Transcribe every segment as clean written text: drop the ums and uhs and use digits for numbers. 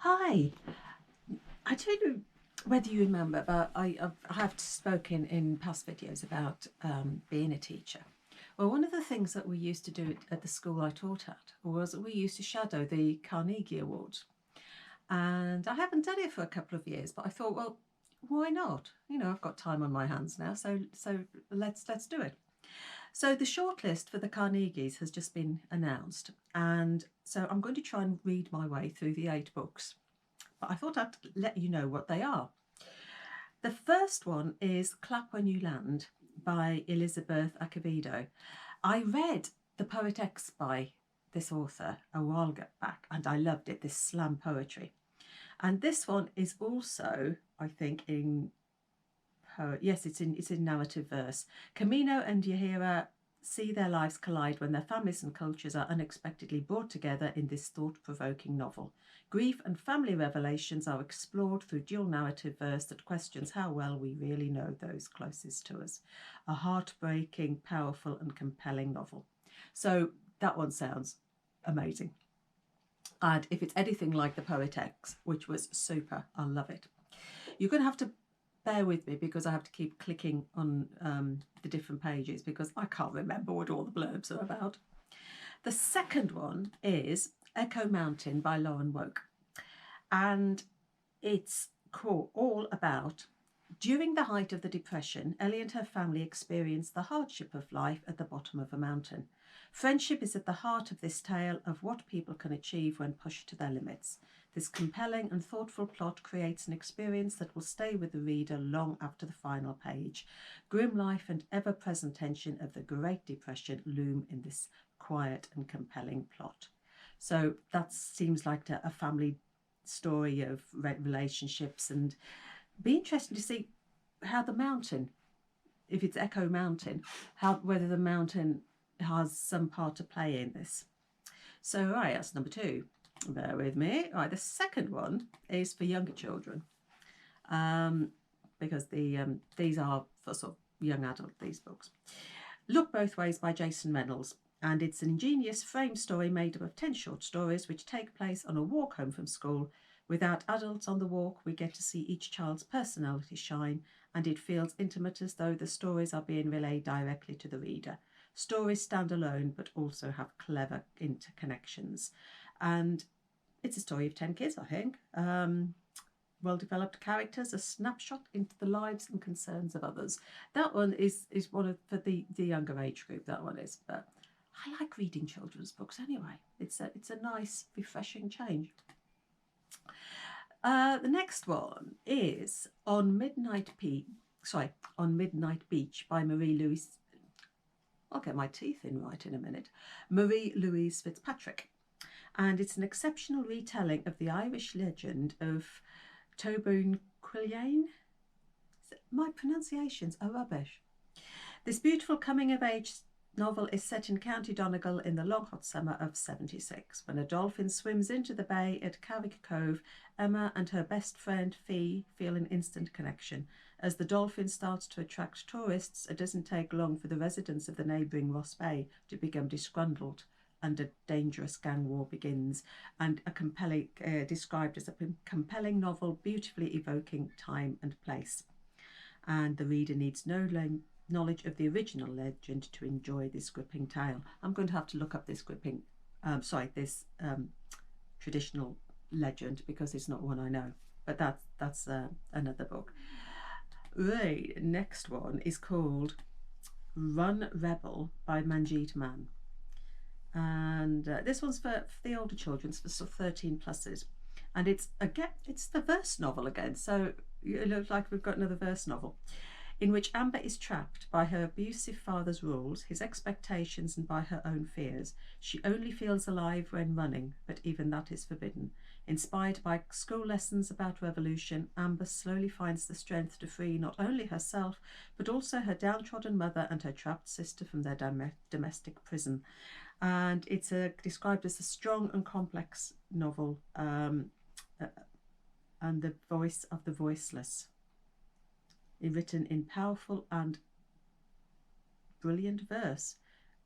Hi, I don't know whether you remember, but I have spoken in past videos about being a teacher. Well, one of the things that we used to do at the school I taught at was we used to shadow the Carnegie Awards. And I haven't done it for a couple of years, but I thought, well, why not? You know, I've got time on my hands now, so let's do it. So the shortlist for the Carnegies has just been announced, and so I'm going to try and read my way through the 8 books. But I thought I'd let you know what they are. The first one is Clap When You Land by Elizabeth Acevedo. I read The Poet X by this author a while back and I loved it, this slam poetry. And this one is also, I think, in yes, it's in narrative verse. Camino and Yahira see their lives collide when their families and cultures are unexpectedly brought together in this thought-provoking novel. Grief and family revelations are explored through dual narrative verse that questions how well we really know those closest to us. A heartbreaking, powerful and compelling novel. So that one sounds amazing. And if it's anything like The Poet X, which was super, I love it. You're going to have to bear with me because I have to keep clicking on the different pages because I can't remember what all the blurbs are about. The second one is Echo Mountain by Lauren Woke. And it's all about during the height of the Depression, Ellie and her family experienced the hardship of life at the bottom of a mountain. Friendship is at the heart of this tale of what people can achieve when pushed to their limits. This compelling and thoughtful plot creates an experience that will stay with the reader long after the final page. Grim life and ever-present tension of the Great Depression loom in this quiet and compelling plot. So that seems like a family story of relationships, and be interesting to see how the mountain, if it's Echo Mountain, whether the mountain has some part to play in this. So right, that's number 2. Bear with me. Right, the second one is for younger children, because these are for sort of young adult, these books. Look Both Ways by Jason Reynolds, and it's an ingenious frame story made up of 10 short stories which take place on a walk home from school. Without adults on the walk, we get to see each child's personality shine, and it feels intimate as though the stories are being relayed directly to the reader. Stories stand alone but also have clever interconnections. And it's a story of 10 kids, I think. Well-developed characters, a snapshot into the lives and concerns of others. That one is one of for the younger age group, that one is. But I like reading children's books anyway. It's a nice, refreshing change. The next one is On Midnight Beach by Marie-Louise. I'll get my teeth in right in a minute. Marie-Louise Fitzpatrick. And it's an exceptional retelling of the Irish legend of Tobin Quilliane. My pronunciations are rubbish. This beautiful coming-of-age novel is set in County Donegal in the long hot summer of '76. When a dolphin swims into the bay at Carrick Cove, Emma and her best friend Fee feel an instant connection. As the dolphin starts to attract tourists, it doesn't take long for the residents of the neighbouring Ross Bay to become disgruntled, and a dangerous gang war begins. And a compelling, described as a compelling novel, beautifully evoking time and place. And the reader needs no knowledge of the original legend to enjoy this gripping tale. I'm going to have to look up this traditional legend because it's not one I know. But that's another book. The next one is called Run Rebel by Manjeet Man. And this one's for the older children, it's for sort of 13 pluses. And it's the verse novel again. So it looks like we've got another verse novel in which Amber is trapped by her abusive father's rules, his expectations, and by her own fears. She only feels alive when running, but even that is forbidden. Inspired by school lessons about revolution, Amber slowly finds the strength to free not only herself, but also her downtrodden mother and her trapped sister from their domestic prison. And it's described as a strong and complex novel, and the voice of the voiceless, written in powerful and brilliant verse,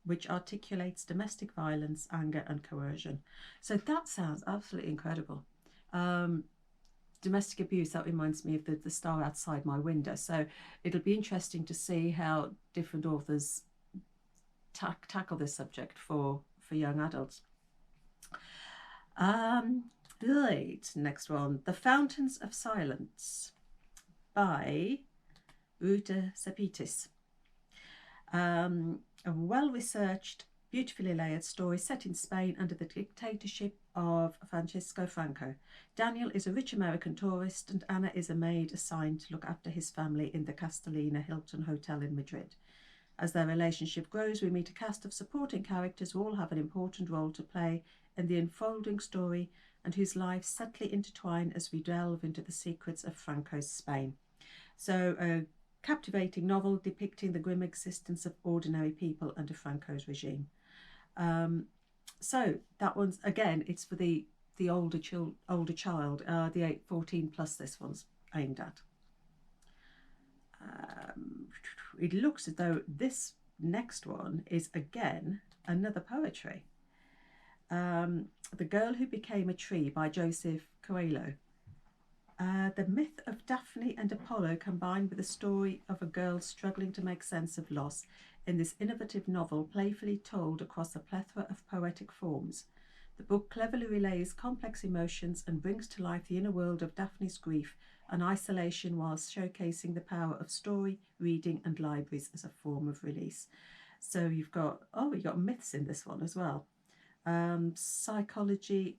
which articulates domestic violence, anger and coercion. So that sounds absolutely incredible. Domestic abuse, that reminds me of the star outside my window. So it'll be interesting to see how different authors tackle this subject for young adults. Right, next one, The Fountains of Silence by Ruta Sepetys. A well-researched, beautifully layered story set in Spain under the dictatorship of Francisco Franco. Daniel is a rich American tourist and Anna is a maid assigned to look after his family in the Castellina Hilton Hotel in Madrid. As their relationship grows, we meet a cast of supporting characters who all have an important role to play in the unfolding story and whose lives subtly intertwine as we delve into the secrets of Franco's Spain. So a captivating novel depicting the grim existence of ordinary people under Franco's regime. So that one's, again, it's for the older child, the 14 plus this one's aimed at. It looks as though this next one is again another poetry. The Girl Who Became a Tree by Joseph Coelho. The myth of Daphne and Apollo combined with the story of a girl struggling to make sense of loss in this innovative novel playfully told across a plethora of poetic forms. The book cleverly relays complex emotions and brings to life the inner world of Daphne's grief and isolation whilst showcasing the power of story, reading and libraries as a form of release. So you've got myths in this one as well. Psychology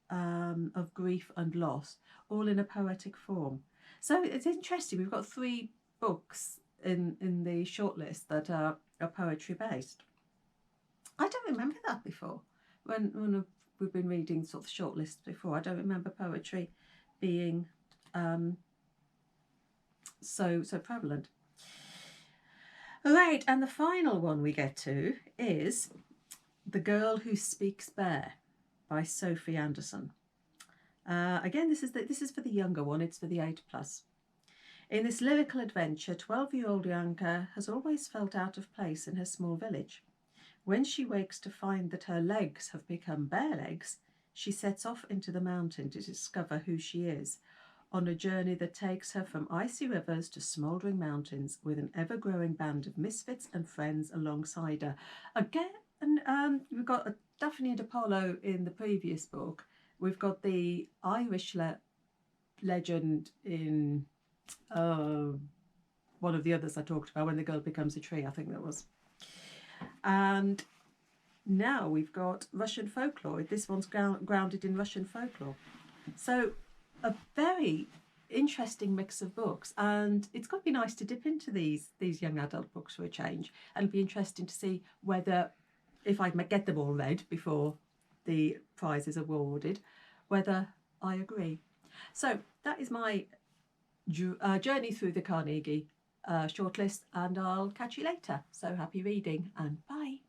of grief and loss, all in a poetic form. So it's interesting. We've got 3 books in the shortlist that are poetry based. I don't remember that before. When we've been reading sort of shortlists before, I don't remember poetry being so prevalent. All right, and the final one we get to is The Girl Who Speaks Bear by Sophie Anderson. Again, this is for the younger one. It's for the 8 plus. In this lyrical adventure, 12-year-old Bianca has always felt out of place in her small village. When she wakes to find that her legs have become bare legs, she sets off into the mountain to discover who she is, on a journey that takes her from icy rivers to smouldering mountains with an ever-growing band of misfits and friends alongside her. Again, we've got Daphne and Apollo in the previous book. We've got the Irish legend in one of the others I talked about, When the Girl Becomes a Tree, I think that was. And now we've got Russian folklore. This one's grounded in Russian folklore. So a very interesting mix of books, and it's got to be nice to dip into these young adult books for a change, and it'll be interesting to see whether, if I get them all read before the prize is awarded, whether I agree. So that is my journey through the Carnegie shortlist, and I'll catch you later. So happy reading and bye.